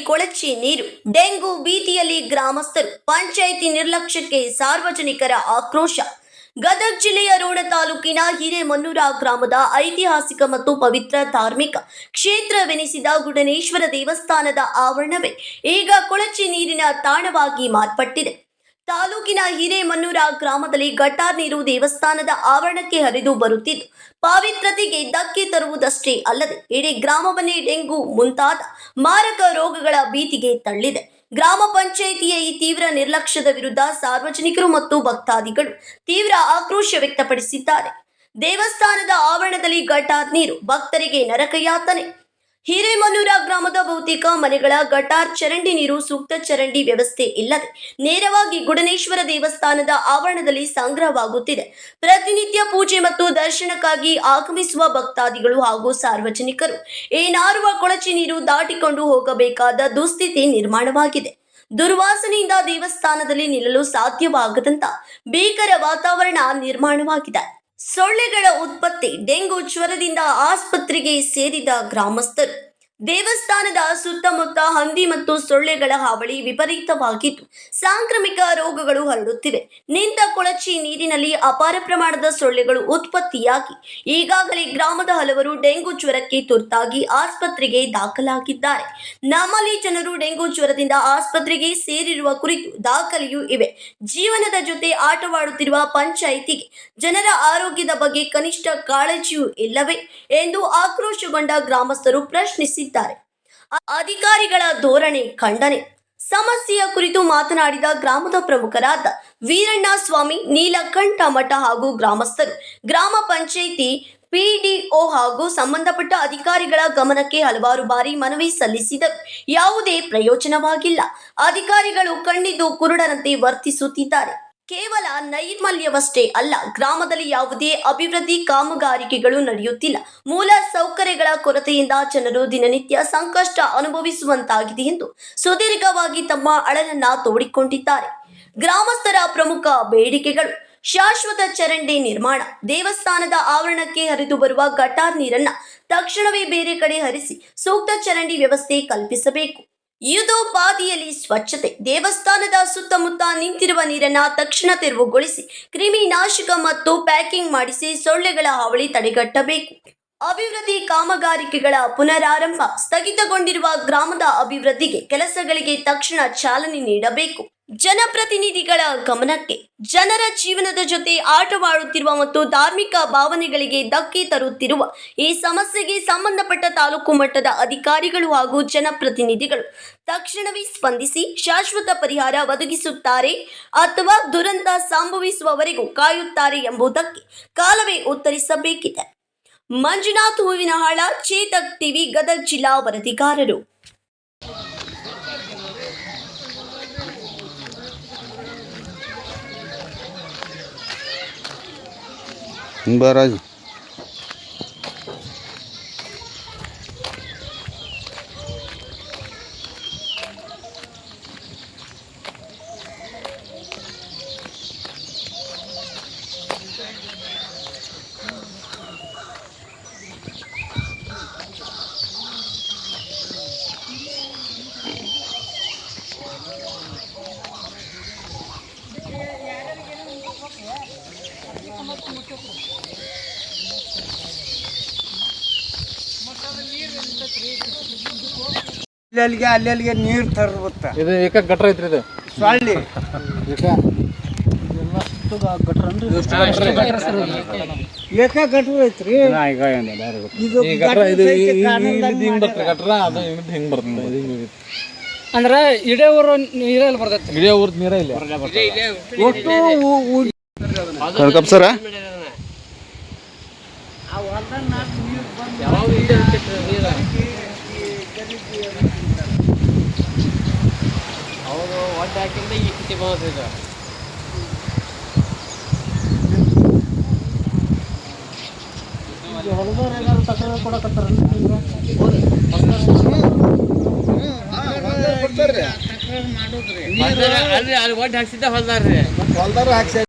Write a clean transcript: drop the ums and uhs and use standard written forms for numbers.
ಕೊಳಚೆ ನೀರು, ಡೆಂಗು ಭೀತಿಯಲ್ಲಿ ಗ್ರಾಮಸ್ಥರು, ಪಂಚಾಯಿತಿ ನಿರ್ಲಕ್ಷ್ಯಕ್ಕೆ ಸಾರ್ವಜನಿಕರ ಆಕ್ರೋಶ. ಗದಗ ಜಿಲ್ಲೆಯ ರೋಣ ತಾಲೂಕಿನ ಹಿರೇಮನ್ನೂರ ಗ್ರಾಮದ ಐತಿಹಾಸಿಕ ಮತ್ತು ಪವಿತ್ರ ಧಾರ್ಮಿಕ ಕ್ಷೇತ್ರವೆನಿಸಿದ ಗುಡನೇಶ್ವರ ದೇವಸ್ಥಾನದ ಆವರಣವೇ ಈಗ ಕೊಳಚೆ ನೀರಿನ ತಾಣವಾಗಿ ಮಾರ್ಪಟ್ಟಿದೆ. ತಾಲೂಕಿನ ಹಿರೇಮನ್ನೂರ ಗ್ರಾಮದಲ್ಲಿ ಗಟಾರ್ ನೀರು ದೇವಸ್ಥಾನದ ಆವರಣಕ್ಕೆ ಹರಿದು ಬರುತ್ತಿದ್ದು ಪವಿತ್ರತೆಗೆ ಧಕ್ಕೆ ತರುವುದಷ್ಟೇ ಅಲ್ಲದೆ ಇಡೀ ಗ್ರಾಮವನ್ನೇ ಡೆಂಗು ಮುಂತಾದ ಮಾರಕ ರೋಗಗಳ ಭೀತಿಗೆ ತಳ್ಳಿದೆ. ಗ್ರಾಮ ಪಂಚಾಯಿತಿಯ ಈ ತೀವ್ರ ನಿರ್ಲಕ್ಷ್ಯದ ವಿರುದ್ಧ ಸಾರ್ವಜನಿಕರು ಮತ್ತು ಭಕ್ತಾದಿಗಳು ತೀವ್ರ ಆಕ್ರೋಶ ವ್ಯಕ್ತಪಡಿಸಿದ್ದಾರೆ. ದೇವಸ್ಥಾನದ ಆವರಣದಲ್ಲಿ ಗಟಾರ್ ನೀರು, ಭಕ್ತರಿಗೆ ನರಕಯಾತನೆ. ಹಿರೇಮನ್ನೂರ ಗ್ರಾಮದ ಬಹುತೇಕ ಮನೆಗಳ ಗಟಾರ್ ಚರಂಡಿ ನೀರು ಸೂಕ್ತ ಚರಂಡಿ ವ್ಯವಸ್ಥೆ ಇಲ್ಲದೆ ನೇರವಾಗಿ ಗುಡನೇಶ್ವರ ದೇವಸ್ಥಾನದ ಆವರಣದಲ್ಲಿ ಸಂಗ್ರಹವಾಗುತ್ತಿದೆ. ಪ್ರತಿನಿತ್ಯ ಪೂಜೆ ಮತ್ತು ದರ್ಶನಕ್ಕಾಗಿ ಆಗಮಿಸುವ ಭಕ್ತಾದಿಗಳು ಹಾಗೂ ಸಾರ್ವಜನಿಕರು ಈ ನಾರುವ ಕೊಳಚೆ ನೀರು ದಾಟಿಕೊಂಡು ಹೋಗಬೇಕಾದ ದುಸ್ಥಿತಿ ನಿರ್ಮಾಣವಾಗಿದೆ. ದುರ್ವಾಸನೆಯಿಂದ ದೇವಸ್ಥಾನದಲ್ಲಿ ನಿಲ್ಲಲು ಸಾಧ್ಯವಾಗದಂತ ಭೀಕರ ವಾತಾವರಣ ನಿರ್ಮಾಣವಾಗಿದೆ. ಸೊಳ್ಳೆಗಳ ಉತ್ಪತ್ತಿ, ಡೆಂಗು ಜ್ವರದಿಂದ ಆಸ್ಪತ್ರೆಗೆ ಸೇರಿದ ಗ್ರಾಮಸ್ಥರು. ದೇವಸ್ಥಾನದ ಸುತ್ತಮುತ್ತ ಹಂದಿ ಮತ್ತು ಸೊಳ್ಳೆಗಳ ಹಾವಳಿ ವಿಪರೀತವಾಗಿದ್ದು ಸಾಂಕ್ರಾಮಿಕ ರೋಗಗಳು ಹರಡುತ್ತಿವೆ. ನಿಂತ ಕೊಳಚೆ ನೀರಿನಲ್ಲಿ ಅಪಾರ ಪ್ರಮಾಣದ ಸೊಳ್ಳೆಗಳು ಉತ್ಪತ್ತಿಯಾಗಿ ಈಗಾಗಲೇ ಗ್ರಾಮದ ಹಲವರು ಡೆಂಗು ಜ್ವರಕ್ಕೆ ತುರ್ತಾಗಿ ಆಸ್ಪತ್ರೆಗೆ ದಾಖಲಾಗಿದ್ದಾರೆ. ನಮ್ಮಲ್ಲಿ ಜನರು ಡೆಂಗು ಜ್ವರದಿಂದ ಆಸ್ಪತ್ರೆಗೆ ಸೇರಿರುವ ಕುರಿತು ದಾಖಲೆಯೂ ಇವೆ. ಜೀವನದ ಜೊತೆ ಆಟವಾಡುತ್ತಿರುವ ಪಂಚಾಯಿತಿಗೆ ಜನರ ಆರೋಗ್ಯದ ಬಗ್ಗೆ ಕನಿಷ್ಠ ಕಾಳಜಿಯೂ ಇಲ್ಲವೇ ಎಂದು ಆಕ್ರೋಶಗೊಂಡ ಗ್ರಾಮಸ್ಥರು ಪ್ರಶ್ನಿಸಿದ್ದಾರೆ. ಅಧಿಕಾರಿಗಳ ಧೋರಣೆ ಖಂಡನೆ. ಸಮಸ್ಯೆಯ ಕುರಿತು ಮಾತನಾಡಿದ ಗ್ರಾಮದ ಪ್ರಮುಖರಾದ ವೀರಣ್ಣ ಸ್ವಾಮಿ, ನೀಲಕಂಠ ಮಠ ಹಾಗೂ ಗ್ರಾಮಸ್ಥರು ಗ್ರಾಮ ಪಂಚಾಯಿತಿ ಪಿಡಿಒ ಹಾಗೂ ಸಂಬಂಧಪಟ್ಟ ಅಧಿಕಾರಿಗಳ ಗಮನಕ್ಕೆ ಹಲವಾರು ಬಾರಿ ಮನವಿ ಸಲ್ಲಿಸಿದರೂ ಯಾವುದೇ ಪ್ರಯೋಜನವಾಗಿಲ್ಲ. ಅಧಿಕಾರಿಗಳು ಕಣ್ಣಿದ್ದು ಕುರುಡರಂತೆ ವರ್ತಿಸುತ್ತಿದ್ದಾರೆ. ಕೇವಲ ನೈರ್ಮಲ್ಯವಷ್ಟೇ ಅಲ್ಲ, ಗ್ರಾಮದಲ್ಲಿ ಯಾವುದೇ ಅಭಿವೃದ್ಧಿ ಕಾಮಗಾರಿಕೆಗಳು ನಡೆಯುತ್ತಿಲ್ಲ. ಮೂಲ ಸೌಕರ್ಯಗಳ ಕೊರತೆಯಿಂದ ಜನರು ದಿನನಿತ್ಯ ಸಂಕಷ್ಟ ಅನುಭವಿಸುವಂತಾಗಿದೆ ಎಂದು ಸುದೀರ್ಘವಾಗಿ ತಮ್ಮ ಅಳಲನ್ನ ತೋಡಿಕೊಂಡಿದ್ದಾರೆ. ಗ್ರಾಮಸ್ಥರ ಪ್ರಮುಖ ಬೇಡಿಕೆಗಳು: ಶಾಶ್ವತ ಚರಂಡಿ ನಿರ್ಮಾಣ, ದೇವಸ್ಥಾನದ ಆವರಣಕ್ಕೆ ಹರಿದು ಬರುವ ಗಟಾರ್ ನೀರನ್ನ ತಕ್ಷಣವೇ ಬೇರೆ ಕಡೆ ಹರಿಸಿ ಸೂಕ್ತ ಚರಂಡಿ ವ್ಯವಸ್ಥೆ ಕಲ್ಪಿಸಬೇಕು. ಯುದ್ಧೋಪಾದಿಯಲ್ಲಿ ಸ್ವಚ್ಛತೆ, ದೇವಸ್ಥಾನದ ಸುತ್ತಮುತ್ತ ನಿಂತಿರುವ ನೀರನ್ನು ತಕ್ಷಣ ತೆರವುಗೊಳಿಸಿ ಕ್ರಿಮಿನಾಶಕ ಮತ್ತು ಪ್ಯಾಕಿಂಗ್ ಮಾಡಿಸಿ ಸೊಳ್ಳೆಗಳ ಹಾವಳಿ ತಡೆಗಟ್ಟಬೇಕು. ಅಭಿವೃದ್ಧಿ ಕಾಮಗಾರಿಕೆಗಳ ಪುನರಾರಂಭ, ಸ್ಥಗಿತಗೊಂಡಿರುವ ಗ್ರಾಮದ ಅಭಿವೃದ್ಧಿಗೆ ಕೆಲಸಗಳಿಗೆ ತಕ್ಷಣ ಚಾಲನೆ ನೀಡಬೇಕು. ಜನಪ್ರತಿನಿಧಿಗಳ ಗಮನಕ್ಕೆ: ಜನರ ಜೀವನದ ಜೊತೆ ಆಟವಾಡುತ್ತಿರುವ ಮತ್ತು ಧಾರ್ಮಿಕ ಭಾವನೆಗಳಿಗೆ ಧಕ್ಕೆ ತರುತ್ತಿರುವ ಈ ಸಮಸ್ಯೆಗೆ ಸಂಬಂಧಪಟ್ಟ ತಾಲೂಕು ಮಟ್ಟದ ಅಧಿಕಾರಿಗಳು ಹಾಗೂ ಜನಪ್ರತಿನಿಧಿಗಳು ತಕ್ಷಣವೇ ಸ್ಪಂದಿಸಿ ಶಾಶ್ವತ ಪರಿಹಾರ ಒದಗಿಸುತ್ತಾರೆ ಅಥವಾ ದುರಂತ ಸಂಭವಿಸುವವರೆಗೂ ಕಾಯುತ್ತಾರೆ ಎಂಬುದಕ್ಕೆ ಕಾಲವೇ ಉತ್ತರಿಸಬೇಕಿದೆ. ಮಂಜುನಾಥ್ ಹೂವಿನಹಾಳ, ಚೇತಕ್ ಟಿವಿ, ಗದಗ ಜಿಲ್ಲಾ ವರದಿಗಾರರು. ಬರಾಜ್ ಅಲ್ಲಿಗೆ ನೀರು ತರ್ಬತ್ತ. ಇದು ಏಕ ಗಟ್ರ ಐತ್ರಿ, ಇದು ಸೊಳ್ಳಿ ಏಕ ಗಟ್ರ ಐತ್ರಿ. ಇದು ಗಟ್ರ ಹಿಂಗ್ ಬರ್ತದೆ, ಗಟ್ರ ಅದು ಹಿಂಗ್ ಬರ್ತದೆ. ಅಂದ್ರ ಇಡೇ ಊರು ನೀರಲ್ಲಿ ಬರ್ತೈತಿ, ಇಡೇ ಊರ್ ನೀರ ಇಲ್ಲ ಒಟ್ಟು ಸರ ಅವರು ಒಟ್ಟು ಹಾಕಿಂದ ಈ ಸ್ಥಿತಿ ಬಂದಿದೆ. ಹೊಲದವ್ರು ಏನಾದ್ರು ತಗೊಂಡು ಕೊಡಕತ್ತಾರ ಅಲ್ಲಿ ಒಟ್ಟು ಹಾಕ್ಸಿದ್ದ ಹೊಲ್ದಾರ್ರಿ.